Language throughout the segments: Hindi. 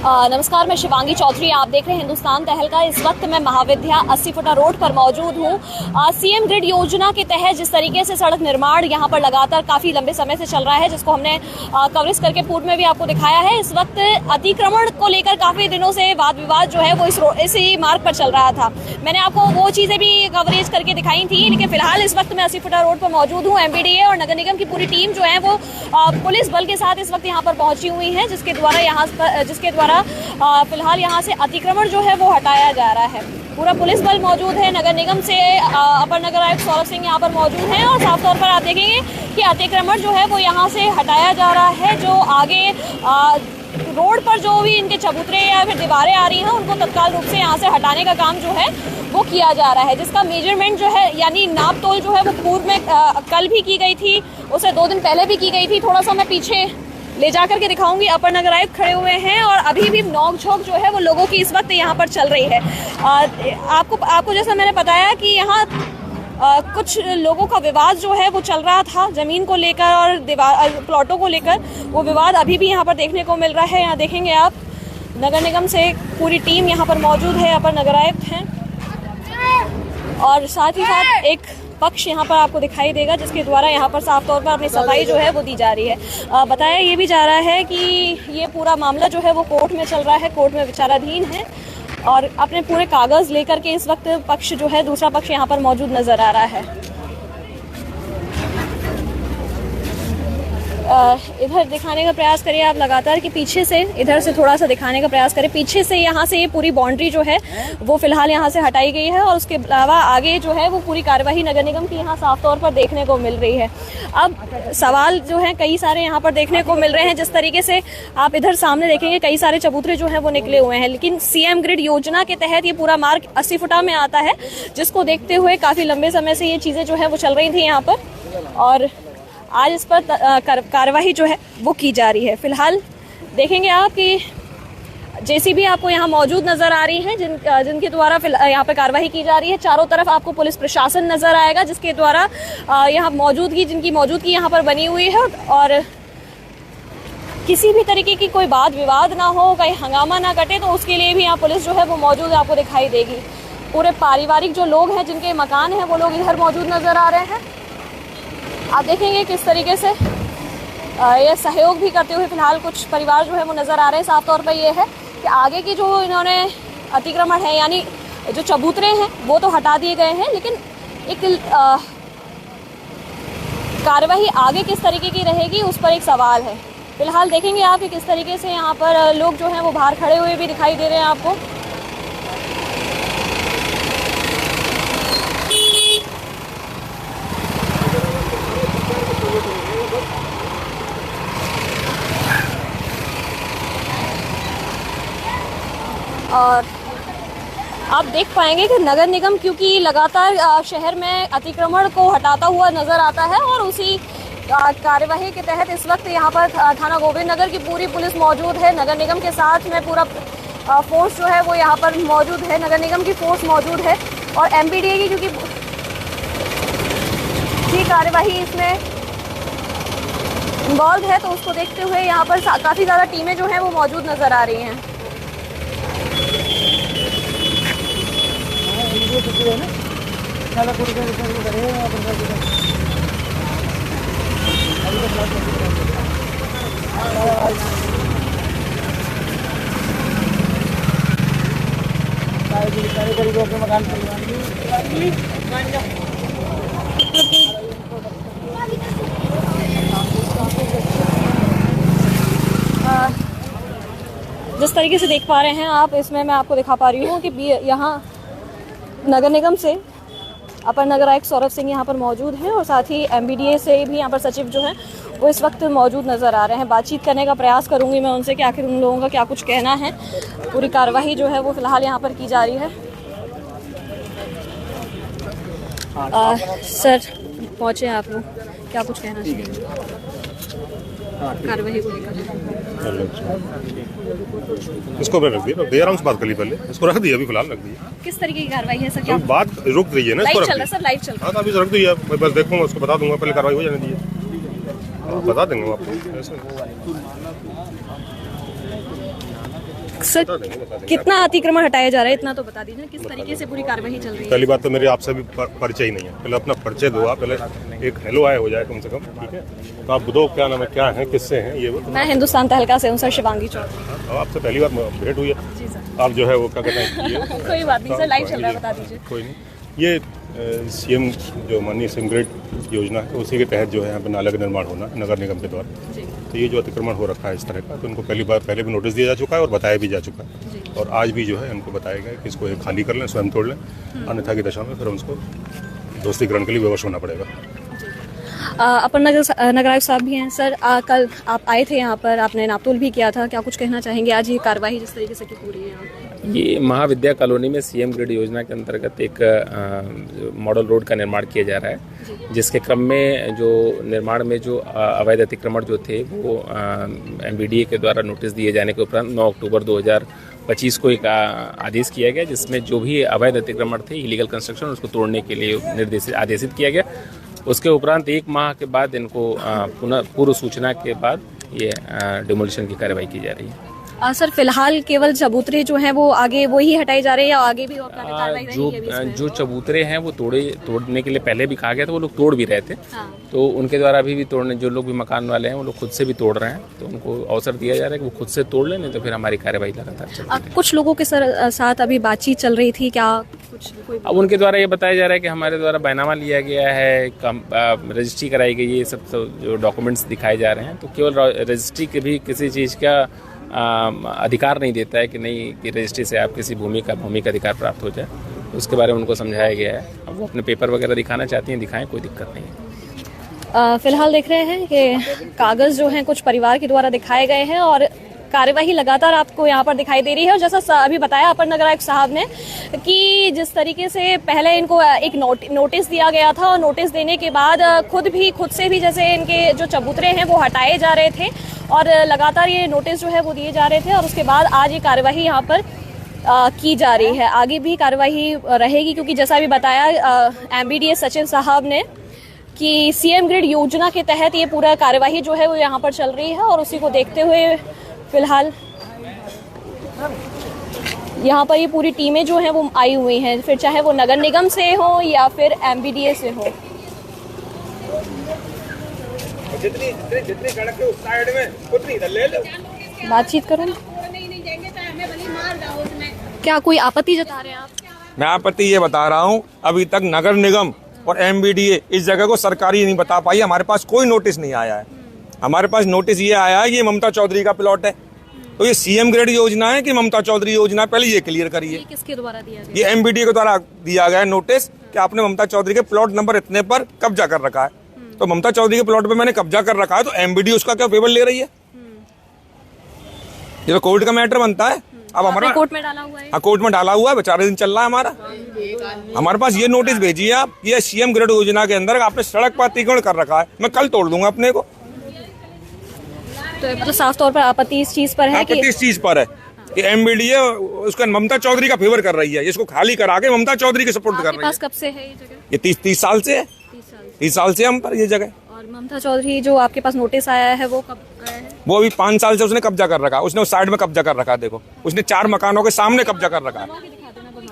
नमस्कार, मैं शिवांगी चौधरी, आप देख रहे हैं हिंदुस्तान तहलका। इस वक्त मैं महाविद्या 80 फुटा रोड पर मौजूद हूँ। सीएम ग्रिड योजना के तहत जिस तरीके से सड़क निर्माण यहाँ पर लगातार काफ़ी लंबे समय से चल रहा है, जिसको हमने कवरेज करके पूर्व में भी आपको दिखाया है। इस वक्त अतिक्रमण को लेकर काफ़ी दिनों से वाद विवाद जो है वो इसी मार्ग पर चल रहा था। मैंने आपको वो चीज़ें भी कवरेज करके दिखाई थी, लेकिन फिलहाल इस वक्त मैं 80 फुटा रोड पर मौजूद हूँ। एमबीडीए और नगर निगम की पूरी टीम जो है वो पुलिस बल के साथ इस वक्त यहाँ पर पहुंची हुई है, जिसके द्वारा फिलहाल यहाँ से अतिक्रमण जो है वो हटाया जा रहा है। पूरा पुलिस बल मौजूद है। नगर निगम से अपर नगर आयुक्त सौरभ सिंह यहाँ पर मौजूद हैं और साफ तौर पर आप देखेंगे कि अतिक्रमण जो है वो यहाँ से हटाया जा रहा है। जो आगे रोड पर जो भी इनके चबूतरे या फिर दीवारें आ रही हैं, उनको तत्काल रूप से यहाँ से हटाने का काम जो है वो किया जा रहा है, जिसका मेजरमेंट जो है यानी नाप तोल जो है वो पूर्व में कल भी की गई थी, उसे 2 दिन पहले भी की गई थी। थोड़ा सा मैं पीछे ले जा करके दिखाऊंगी। अपर नगर आयुक्त खड़े हुए हैं और अभी भी नोक झोंक जो है वो लोगों की इस वक्त यहाँ पर चल रही है। आपको जैसा मैंने बताया कि यहाँ कुछ लोगों का विवाद जो है वो चल रहा था ज़मीन को लेकर और प्लॉटों को लेकर। वो विवाद अभी भी यहाँ पर देखने को मिल रहा है। यहाँ देखेंगे आप, नगर निगम से पूरी टीम यहाँ पर मौजूद है, अपर नगर आयुक्त हैं और साथ ही साथ एक पक्ष यहाँ पर आपको दिखाई देगा, जिसके द्वारा यहाँ पर साफ तौर पर अपनी सफाई जो है वो दी जा रही है। बताया ये भी जा रहा है कि ये पूरा मामला जो है वो कोर्ट में चल रहा है, कोर्ट में विचाराधीन है और अपने पूरे कागज लेकर के इस वक्त पक्ष जो है, दूसरा पक्ष यहाँ पर मौजूद नजर आ रहा है। इधर दिखाने का प्रयास करिए आप लगातार कि पीछे से, इधर से थोड़ा सा दिखाने का प्रयास करें। पीछे से यहाँ से ये पूरी बाउंड्री जो है वो फिलहाल यहाँ से हटाई गई है और उसके अलावा आगे जो है वो पूरी कार्यवाही नगर निगम की यहाँ साफ तौर पर देखने को मिल रही है। अब सवाल जो है कई सारे यहाँ पर देखने को मिल रहे हैं। जिस तरीके से आप इधर सामने देखेंगे, कई सारे चबूतरे जो है वो निकले हुए हैं, लेकिन सीएम ग्रिड योजना के तहत ये पूरा मार्ग 80 फुटा में आता है, जिसको देखते हुए काफ़ी लंबे समय से ये चीज़ें जो है वो चल रही थी यहाँ पर और आज इस पर कार्रवाई जो है वो की जा रही है। फिलहाल देखेंगे आप कि जेसीबी आपको यहाँ मौजूद नजर आ रही है, जिनके द्वारा यहाँ पर कार्रवाई की जा रही है। चारों तरफ आपको पुलिस प्रशासन नजर आएगा, जिसके द्वारा यहाँ जिनकी मौजूदगी यहाँ पर बनी हुई है और किसी भी तरीके की कोई वाद विवाद ना हो, कहीं हंगामा ना कटे, तो उसके लिए भी यहाँ पुलिस जो है वो मौजूद आपको दिखाई देगी। पूरे पारिवारिक जो लोग हैं, जिनके मकान हैं, वो लोग इधर मौजूद नजर आ रहे हैं। आप देखेंगे किस तरीके से ये सहयोग भी करते हुए फिलहाल कुछ परिवार जो है वो नज़र आ रहे हैं। साफ तौर पर ये है कि आगे की जो इन्होंने अतिक्रमण है यानी जो चबूतरे हैं वो तो हटा दिए गए हैं, लेकिन एक कार्यवाही आगे किस तरीके की रहेगी उस पर एक सवाल है। फिलहाल देखेंगे आप कि किस तरीके से यहाँ पर लोग जो हैं वो बाहर खड़े हुए भी दिखाई दे रहे हैं आपको। और आप देख पाएंगे कि नगर निगम क्योंकि लगातार शहर में अतिक्रमण को हटाता हुआ नज़र आता है और उसी कार्यवाही के तहत इस वक्त यहाँ पर थाना गोविंद नगर की पूरी पुलिस मौजूद है। नगर निगम के साथ में पूरा फोर्स जो है वो यहाँ पर मौजूद है, नगर निगम की फोर्स मौजूद है और एमबीडीए की क्योंकि कार्यवाही इसमें इन्वॉल्व है, तो उसको देखते हुए यहाँ पर काफ़ी ज़्यादा टीमें जो हैं वो मौजूद नज़र आ रही हैं। जिस तरीके से देख पा रहे हैं आप, इसमें मैं आपको दिखा पा रही हूँ कि यहाँ नगर निगम से अपर नगर आयुक्त सौरभ सिंह यहाँ पर मौजूद हैं और साथ ही एमबीडीए से भी यहाँ पर सचिव जो हैं वो इस वक्त मौजूद नज़र आ रहे हैं। बातचीत करने का प्रयास करूँगी मैं उनसे कि आखिर उन लोगों का क्या कुछ कहना है। पूरी कार्यवाही जो है वो फिलहाल यहाँ पर की जा रही है। सर पहुँचे आप लोग, क्या कुछ कहना चाहिए कार्रवाई को लेकर? इसको रख दिया, आराम से बात कर ली, पहले इसको रख दिया, अभी फिलहाल रख दिया। किस तरीके की कार्रवाई है सर? क्या बात रुक रही है ना, इसको लाइव चल रहा है सर, लाइव चल रहा है। हाँ, अभी रख दिया, मैं बस देखूंगा, उसको बता दूंगा, पहले कार्रवाई हो जाने दीजिए, बता देंगे आपको। सर कितना अतिक्रमण हटाया जा रहा है, इतना तो बता दीजिए, किस तरीके से पूरी कार्यवाही चल रही है? पहली बात तो मेरी आपसे भी परिचय ही नहीं है, पहले अपना परिचय दो आप, पहले एक हेलो आया हो जाए कम से कम, ठीक है? तो आप दो क्या नाम है, क्या है, किससे हैं ये? मैं हिंदुस्तान तहलका से हूँ सर, शिवांगी चौधरी। अब आपसे पहली बार भेंट हुई है। जी सर। आप जो है वो क्या कहते हैं ये कोई बात नहीं सर, लाइव चल रहा है, बता दीजिए। कोई नहीं, ये सीएम जो माननीय सीएम ग्रिड योजना है उसी के तहत जो है यहाँ पर नाला का निर्माण होना नगर निगम के द्वारा। तो ये जो अतिक्रमण हो रखा है इस तरह का, तो उनको पहले भी नोटिस दिया जा चुका है और बताया भी जा चुका है, और आज भी जो है उनको बताया गया कि इसको खाली कर लें, स्वयं तोड़ लें, अन्यथा की दशा में फिर उसको ध्वस्तीकरण के लिए विवश होना पड़ेगा। अपन नगर आयुक्त साहब भी हैं सर, कल आप आए थे यहाँ पर, आपने नापतोल भी किया था, क्या कुछ कहना चाहेंगे आज ये कार्यवाही जिस तरीके से की पूरी है? ये महाविद्या कॉलोनी में सीएम ग्रिड योजना के अंतर्गत एक मॉडल रोड का निर्माण किया जा रहा है, जिसके क्रम में जो निर्माण में जो अवैध अतिक्रमण जो थे वो एमबीडीए के द्वारा नोटिस दिए जाने के उपरांत 9 अक्टूबर 2025 को एक आदेश किया गया, जिसमें जो भी अवैध अतिक्रमण थे, इलीगल कंस्ट्रक्शन, उसको तोड़ने के लिए आदेशित किया गया। उसके उपरांत 1 माह के बाद इनको पुनः पूर्व सूचना के बाद ये डिमोलिशन की कार्रवाई की जा रही है। सर फिलहाल केवल चबूतरे जो हैं वो आगे वही हटाए जा रहे हैं या आगे भी और कार्रवाई रहेगी? जो चबूतरे हैं वो तोड़ने के लिए पहले भी कहा गया था, वो लोग तोड़ भी रहे थे। हाँ। तो उनके द्वारा अभी भी तोड़ने, जो लोग भी मकान वाले हैं वो लोग खुद से भी तोड़ रहे हैं, तो उनको अवसर दिया जा रहा है कि वो खुद से तोड़ लें, नहीं तो फिर हमारी कार्रवाई लगातार चलती है। कुछ लोगों के साथ अभी बातचीत चल रही थी, क्या कुछ अब उनके द्वारा ये बताया जा रहा है कि हमारे द्वारा बैनामा लिया गया है, रजिस्ट्री कराई गई है, ये सब जो डॉक्यूमेंट्स दिखाए जा रहे हैं, तो केवल रजिस्ट्री के भी किसी चीज़ का अधिकार नहीं देता है कि नहीं कि रजिस्ट्री से आप किसी भूमि का अधिकार प्राप्त हो जाए, तो उसके बारे में उनको समझाया गया है। अब वो अपने पेपर वगैरह दिखाना चाहती हैं, दिखाएं, कोई दिक्कत नहीं है। फिलहाल देख रहे हैं कि कागज़ जो हैं कुछ परिवार के द्वारा दिखाए गए हैं और कार्यवाही लगातार आपको यहाँ पर दिखाई दे रही है। और जैसा अभी बताया अपर नगर आयुक्त साहब ने कि जिस तरीके से पहले इनको एक नोटिस दिया गया था और नोटिस देने के बाद खुद से भी जैसे इनके जो चबूतरे हैं वो हटाए जा रहे थे और लगातार ये नोटिस जो है वो दिए जा रहे थे, और उसके बाद आज ये कार्यवाही यहाँ पर की जा रही है। आगे भी कार्यवाही रहेगी, क्योंकि जैसा अभी बताया एमबीडीए सचिव साहब ने कि सीएम ग्रिड योजना के तहत ये पूरा कार्यवाही जो है वो यहाँ पर चल रही है, और उसी को देखते हुए फिलहाल यहाँ पर ये पूरी टीमें जो हैं वो आई हुई हैं, फिर चाहे वो नगर निगम से हो या फिर एमबीडीए से हो। जितनी सड़क है उस साइड में उतनी इधर ले लो। बातचीत करूँ, क्या कोई आपत्ति जता रहे हैं आप? मैं आपत्ति ये बता रहा हूँ, अभी तक नगर निगम और एमबीडीए इस जगह को सरकारी नहीं बता पाई। हमारे पास कोई नोटिस नहीं आया है। हमारे पास नोटिस ये आया है कि ये ममता चौधरी का प्लॉट है, तो ये सीएम ग्रेड योजना है कि ममता चौधरी योजना है, पहले ये क्लियर करिए। किसके द्वारा दिया गया? ये एमबीडीए के द्वारा दिया गया नोटिस कि आपने ममता चौधरी के प्लॉट नंबर इतने पर कब्जा कर रखा है। तो ममता चौधरी के प्लॉट पे मैंने कब्जा कर रखा है, तो एमबीडीए उसका क्या फेवर ले रही है? ये तो कोर्ट का मैटर बनता है। अब हमारा कोर्ट में डाला हुआ है। हाँ, कोर्ट में डाला हुआ है, बेचारे दिन चल रहा है हमारा। हमारे पास ये नोटिस भेजिए आप, ये सीएम ग्रेड योजना के अंदर आपने सड़क पर अतिक्रमण कर रखा है, मैं कल तोड़ दूंगा अपने को। तो मतलब साफ तौर पर आपत्ति इस चीज पर है कि इस चीज पर है कि एमबीडीए उसका ममता चौधरी का फेवर कर रही है, इसको खाली करा के ममता चौधरी के सपोर्ट कर रही है। पास कब से है ये जगह? ये 30 साल से है। 30 साल से हम पर ये जगह। और ममता चौधरी जो आपके पास नोटिस आया है वो कब आया है? वो अभी 5 साल से उसने कब्जा कर रखा है। उसने उस साइड में कब्जा कर रखा है, देखो उसने 4 मकानों के सामने कब्जा कर रखा है।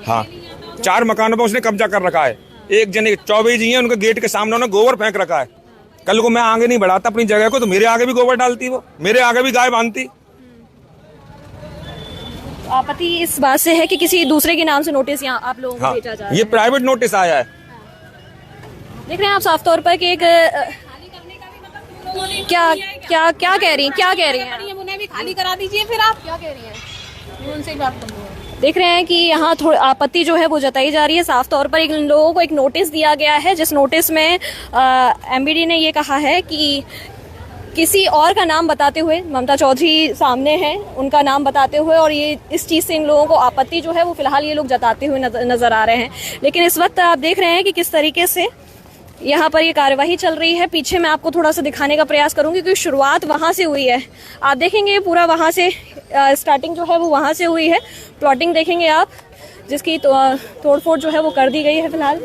हाँ, 4 मकानों पर उसने कब्जा कर रखा है। एक जने चौबे जी हैं, उनके गेट के सामने उन्होंने गोबर फेंक रखा है। कल को मैं आगे नहीं बढ़ाता अपनी जगह को, तो मेरे आगे भी गोबर डालती, वो मेरे आगे भी गाय बांधती। आपत्ति इस बात से है कि किसी दूसरे के नाम से नोटिस यहाँ आप लोगों को भेजा जा रहा है। ये प्राइवेट नोटिस आया है। देख रहे हैं आप साफ तौर पर कि एक क्या कह रही हैं? उन्हें भी खाली करा दीजिए, फिर आप क्या कह रही हैं? उनसे ही बात करूँ। देख रहे हैं कि यहाँ थोड़ी आपत्ति जो है वो जताई जा रही है। साफ तौर पर इन लोगों को एक नोटिस दिया गया है, जिस नोटिस में एमबीडी ने ये कहा है कि किसी और का नाम बताते हुए, ममता चौधरी सामने है, उनका नाम बताते हुए, और ये इस चीज़ से इन लोगों को आपत्ति जो है वो फिलहाल ये लोग जताते हुए नजर आ रहे हैं। लेकिन इस वक्त आप देख रहे हैं कि किस तरीके से यहाँ पर ये कार्यवाही चल रही है। पीछे मैं आपको थोड़ा सा दिखाने का प्रयास करूंगी, क्योंकि शुरुआत वहाँ से हुई है। आप देखेंगे पूरा वहाँ से स्टार्टिंग जो है वो वहाँ से हुई है। प्लॉटिंग देखेंगे आप, जिसकी तोड़फोड़ जो है वो कर दी गई है फिलहाल।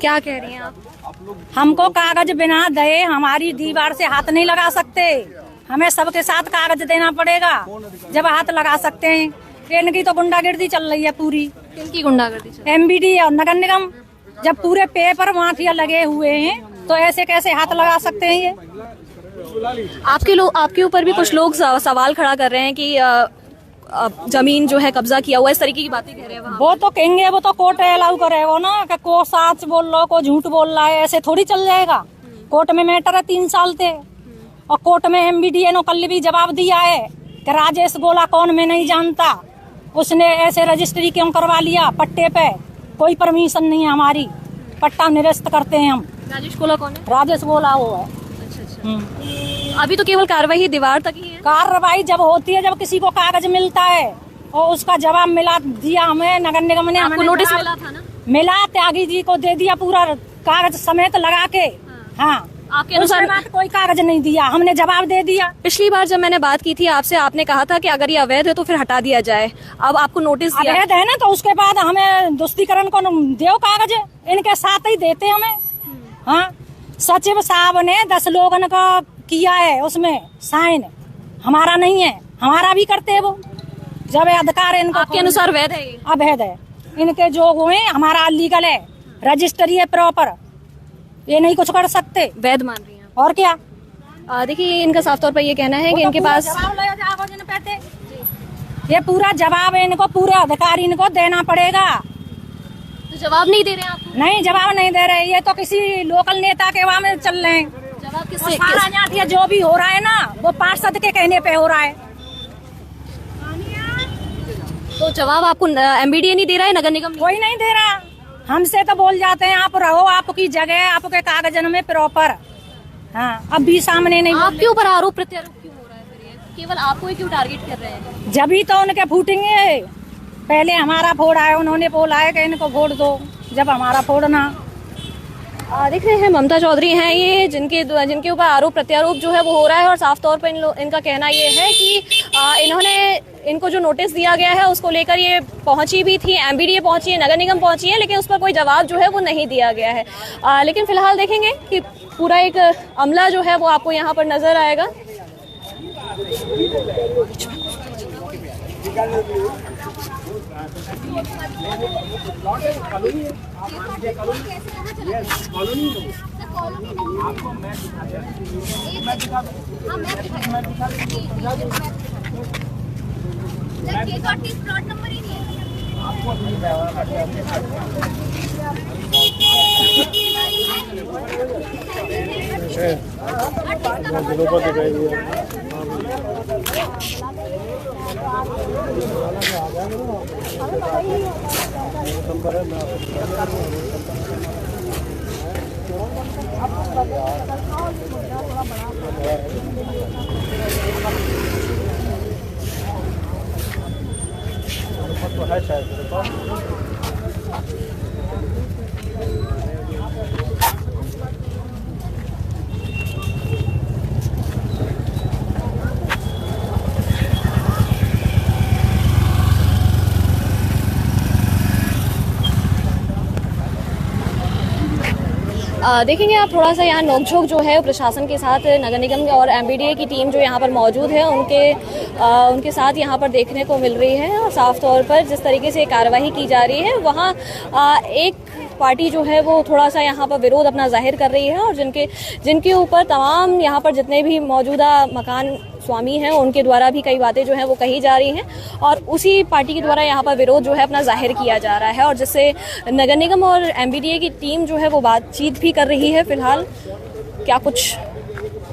क्या कह रही हैं आप? हमको कागज बिना दे हमारी दीवार से हाथ नहीं लगा सकते, हमें सबके साथ कागज देना पड़ेगा जब हाथ लगा सकते हैं। इनकी तो गुंडागर्दी चल रही है पूरी। किनकी गुंडागर्दी चल रही एमबीडी और नगर निगम जब पूरे पेपर माफिया लगे हुए हैं तो ऐसे कैसे हाथ लगा सकते हैं ये? है? आपके ऊपर भी कुछ लोग सवाल खड़ा कर रहे हैं कि जमीन जो है कब्जा किया हुआ है, इस तरीके की बातें कह रहे हैं वहाँ। वो तो कहेंगे, वो तो कोर्ट अलाउ करेगा ना कि को सच बोल रहा को झूठ बोल रहा है, ऐसे थोड़ी चल जाएगा। कोर्ट में मैटर है 3 साल थे और कोर्ट में एमबीडीए ने कल भी जवाब दिया है कि राजेश गोला कौन मैं नहीं जानता, उसने ऐसे रजिस्ट्री क्यों करवा लिया पट्टे पे, कोई परमिशन नहीं है हमारी, पट्टा निरस्त करते हैं हम। राजेश गोला कौन है? राजेश गोला वो है। अभी तो केवल कार्रवाई दीवार तक ही है। कार्रवाई जब होती है जब किसी को कागज मिलता है और उसका जवाब मिला दिया हमें नगर निगम ने। आपको नोटिस मिला था ना? मिला, त्यागी जी को दे दिया पूरा कागज समेत लगा के। हाँ, आपके अनुसार कोई कागज नहीं दिया, हमने जवाब दे दिया। पिछली बार जब मैंने बात की थी आपसे, आपने कहा था कि अगर ये अवैध है तो फिर हटा दिया जाए। अब आपको नोटिस दिया अवैध है ना तो उसके बाद हमें दुष्टीकरण को दो कागज, इनके साथ ही देते हमें। हाँ, सचिव साहब ने 10 लोगों का किया है उसमें साइन, हमारा नहीं है, हमारा भी करते हैं वो जब अधिकार है इनको। आपके अनुसार वैध है ये? अवैध है, इनके जो हुए हमारा लीगल है, रजिस्ट्री है प्रॉपर, ये नहीं कुछ कर सकते। वैध मान रही हैं आप? और क्या? देखिए इनका साफ तौर पर ये कहना है कि इनके पास ये पूरा जवाब है, इनको पूरे अधिकारी इनको देना पड़ेगा। तो जवाब नहीं दे रहे हैं आप? नहीं, जवाब नहीं दे रहे, ये तो किसी लोकल नेता के वहाँ में चल रहे हैं। जवाब किससे? जो भी हो रहा है ना वो पार्षद के कहने पे हो रहा है। तो जवाब आपको एमबीडीए नहीं दे रहा है, नगर निगम कोई नहीं दे रहा। हमसे तो बोल जाते हैं आप रहो, आपकी जगह आपके कागजन में प्रॉपर। हाँ, अब भी सामने नहीं। आपके ऊपर आरोप प्रत्यारोप क्यों हो रहा है फिर ये? केवल आपको ही क्यों टारगेट कर रहे हैं? जब ही तो उनके फूटेंगे, पहले हमारा फोड़ा है, उन्होंने बोला है कि इनको वोट दो, जब हमारा फोड़ना। देख रहे हैं ममता चौधरी हैं ये, जिनके ऊपर आरोप प्रत्यारोप जो है वो हो रहा है और साफ तौर पर इनका कहना ये है कि इनको जो नोटिस दिया गया है उसको लेकर ये पहुंची भी थी, एमबीडीए पहुंची है, नगर निगम पहुंची है, लेकिन उस पर कोई जवाब जो है वो नहीं दिया गया है। लेकिन फिलहाल देखेंगे कि पूरा एक अमला जो है वो आपको यहाँ पर नजर आएगा। प्लॉट नंबर ही नहीं देखेंगे आप थोड़ा सा यहाँ नोकझोंक जो है प्रशासन के साथ नगर निगम और एमबीडीए की टीम जो यहाँ पर मौजूद है उनके साथ यहाँ पर देखने को मिल रही है। और साफ तौर पर जिस तरीके से कार्रवाई की जा रही है वहाँ एक पार्टी जो है वो थोड़ा सा यहाँ पर विरोध अपना जाहिर कर रही है और जिनके ऊपर तमाम यहाँ पर जितने भी मौजूदा मकान स्वामी हैं उनके द्वारा भी कई बातें जो हैं वो कही जा रही हैं और उसी पार्टी के द्वारा यहाँ पर विरोध जो है अपना जाहिर किया जा रहा है और जिससे नगर निगम और एमबीडीए की टीम जो है वो बातचीत भी कर रही है। फिलहाल क्या कुछ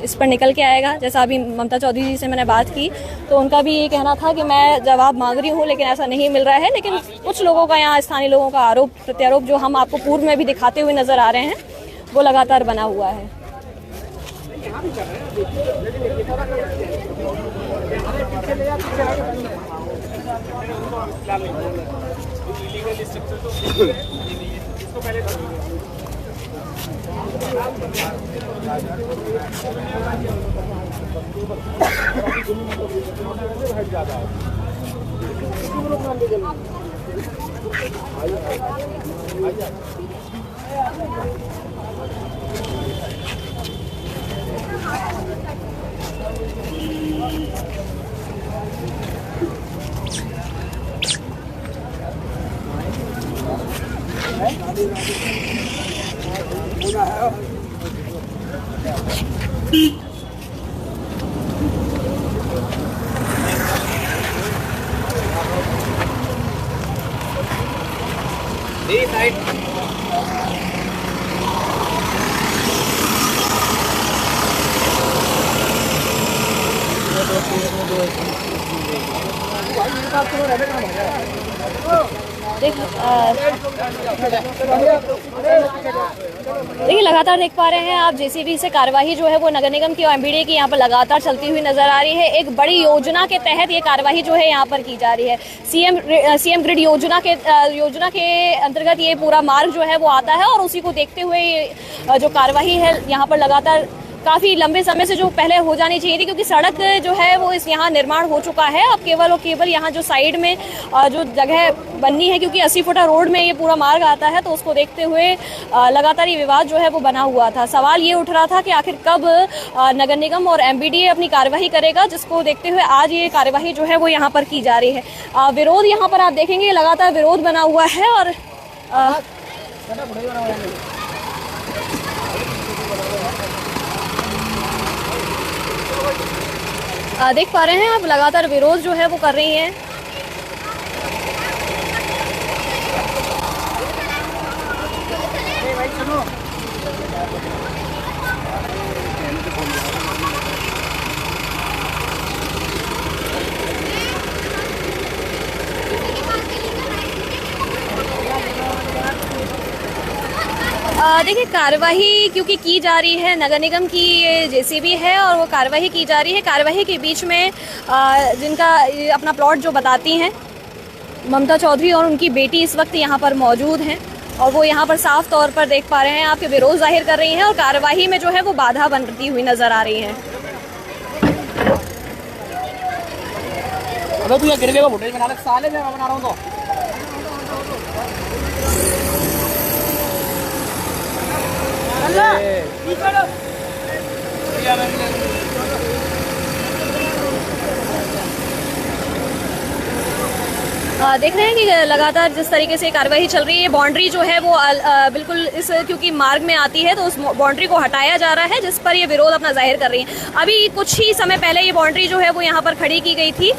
इस पर निकल के आएगा, जैसा अभी ममता चौधरी जी से मैंने बात की तो उनका भी ये कहना था कि मैं जवाब मांग रही हूँ लेकिन ऐसा नहीं मिल रहा है। लेकिन कुछ लोगों का यहाँ स्थानीय लोगों का आरोप प्रत्यारोप जो हम आपको पूर्व में भी दिखाते हुए नजर आ रहे हैं वो लगातार बना हुआ है। देखिए लगातार देख पा रहे हैं आप जेसीबी से कार्यवाही जो है वो नगर निगम की और एमबीडीए की यहाँ पर लगातार चलती हुई नजर आ रही है। एक बड़ी योजना के तहत ये कार्यवाही जो है यहाँ पर की जा रही है। सीएम ग्रिड योजना के अंतर्गत ये पूरा मार्ग जो है वो आता है और उसी को देखते हुए ये जो कार्यवाही है यहाँ पर लगातार काफी लंबे समय से जो पहले हो जानी चाहिए थी, क्योंकि सड़क जो है वो इस यहाँ निर्माण हो चुका है। अब केवल और केवल यहाँ जो साइड में जो जगह बननी है, क्योंकि 80 फुटा रोड में ये पूरा मार्ग आता है, तो उसको देखते हुए लगातार ये विवाद जो है वो बना हुआ था। सवाल ये उठ रहा था कि आखिर कब नगर निगम और एमबीडीए अपनी कार्यवाही करेगा, जिसको देखते हुए आज ये कार्यवाही जो है वो यहाँ पर की जा रही है। विरोध यहाँ पर आप देखेंगे लगातार विरोध बना हुआ है और देख पा रहे हैं आप लगातार विरोध जो है वो कर रही हैं। देखिए कार्रवाई क्योंकि की जा रही है, नगर निगम की ये जेसीबी है और वो कार्रवाई की जा रही है। कार्रवाई के बीच में जिनका अपना प्लॉट जो बताती हैं ममता चौधरी और उनकी बेटी इस वक्त यहाँ पर मौजूद हैं और वो यहाँ पर साफ तौर पर देख पा रहे हैं आपके विरोध जाहिर कर रही हैं और कार्रवाई में जो है वो बाधा बनती हुई नजर आ रही है। अबे तू ये गिर गया फुटेज बना ले साले, मैं बना रहा हूँ तो देख रहे हैं कि लगातार जिस तरीके से कार्रवाई चल रही है, बाउंड्री जो है वो बिल्कुल इस क्योंकि मार्ग में आती है तो उस बाउंड्री को हटाया जा रहा है, जिस पर ये विरोध अपना जाहिर कर रही हैं। अभी कुछ ही समय पहले ये बाउंड्री जो है वो यहाँ पर खड़ी की गई थी,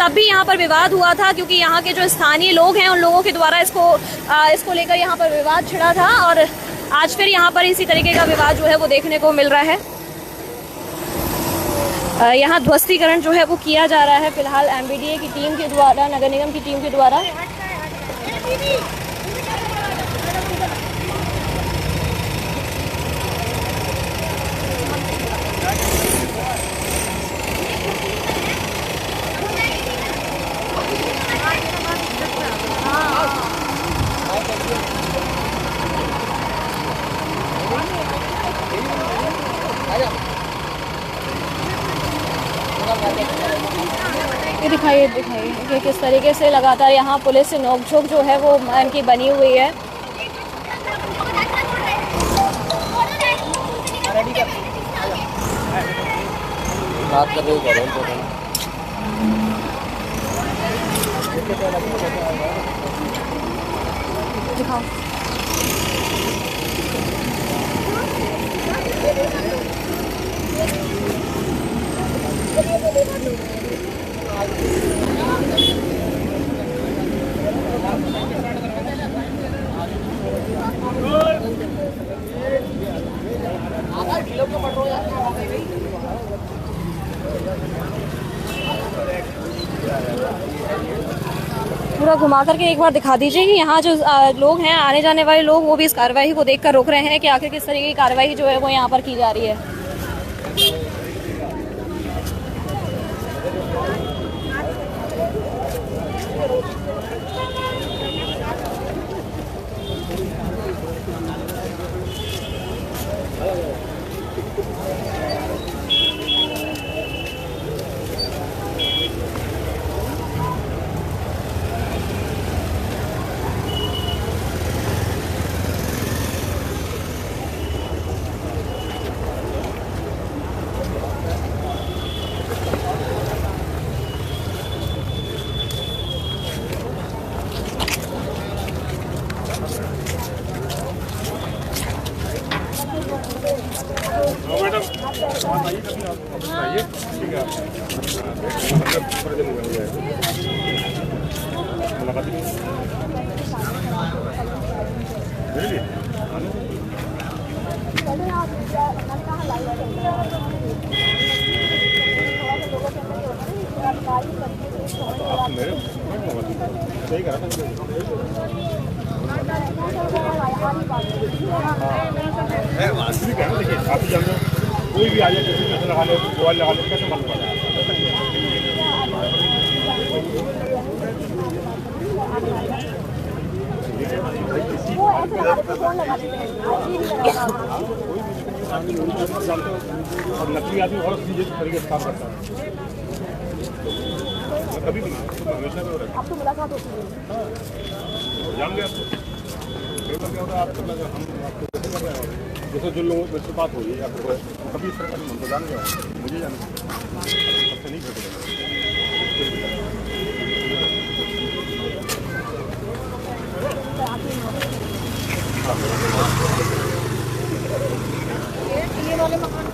तब भी यहाँ पर विवाद हुआ था क्योंकि यहाँ के जो स्थानीय लोग हैं उन लोगों के द्वारा इसको लेकर यहाँ पर विवाद छिड़ा था और आज फिर यहाँ पर इसी तरीके का विवाद जो है वो देखने को मिल रहा है। यहाँ ध्वस्तीकरण जो है वो किया जा रहा है फिलहाल एमबीडीए की टीम के द्वारा, नगर निगम की टीम के द्वारा। ये दिखाइए कि किस तरीके से लगातार यहाँ पुलिस से नोकझोंक जो है वो इनकी बनी हुई है। बात कर रहे हो दिखाओ। पूरा घुमा करके एक बार दिखा दीजिए कि यहाँ जो लोग हैं, आने जाने वाले लोग, वो भी इस कार्रवाई को देखकर रोक रहे हैं कि आखिर किस तरीके की कार्रवाई जो है वो यहाँ पर की जा रही है। आप जानते हो कोई भी आ जाए कैसे लगा ले मोबाइल लगा ले कैसे मालूम पड़ा और नकली आदमी और सीधे तरीके से काम करता है कभी भी हमेशा में हो रहा है। आपको मुलाकात होती है जान गया क्या होता है आपको लगा हम आपको कैसे कर रहे हैं जैसे जो लोगों से बात हो रही है आपको कभी इस तरह हमको जान गया मुझे जान सबसे नहीं घटेगा ये वाले मकान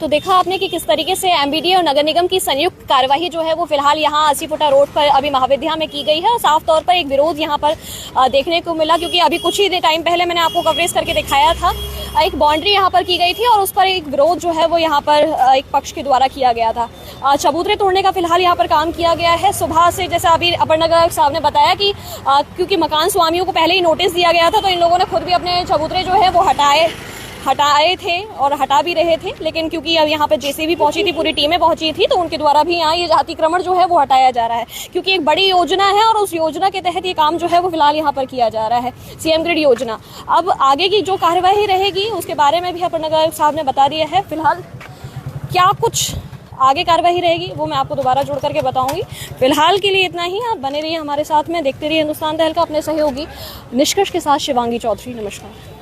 तो देखा आपने कि किस तरीके से एमबीडीए और नगर निगम की संयुक्त कार्यवाही जो है वो फिलहाल यहाँ 80 फुटा रोड पर अभी महाविद्या में की गई है और साफ तौर पर एक विरोध यहाँ पर देखने को मिला क्योंकि अभी कुछ ही टाइम पहले मैंने आपको कवरेज करके दिखाया था एक बाउंड्री यहाँ पर की गई थी और उस पर एक विरोध जो है वो यहाँ पर एक पक्ष के द्वारा किया गया था। चबूतरे तोड़ने का फिलहाल यहाँ पर काम किया गया है सुबह से, जैसे अभी अपर नगर साहब ने बताया कि क्योंकि मकान स्वामियों को पहले ही नोटिस दिया गया था तो इन लोगों ने खुद भी अपने चबूतरे जो है वो हटाए थे और हटा भी रहे थे, लेकिन क्योंकि अब यहाँ पे जेसीबी पहुंची थी, पूरी टीमें पहुंची थी तो उनके द्वारा भी यहाँ ये अतिक्रमण जो है वो हटाया जा रहा है क्योंकि एक बड़ी योजना है और उस योजना के तहत ये काम जो है वो फिलहाल यहाँ पर किया जा रहा है, सीएम ग्रिड योजना। अब आगे की जो कार्यवाही रहेगी उसके बारे में भी अपर नगर साहब ने बता दिया है। फिलहाल क्या कुछ आगे कार्यवाही रहेगी वो मैं आपको दोबारा जोड़ करके बताऊंगी। फिलहाल के लिए इतना ही, आप बने रहिए हमारे साथ में, देखते रहिए हिंदुस्तान तहलका। अपने सहयोगी निष्कर्ष के साथ शिवांगी चौधरी, नमस्कार।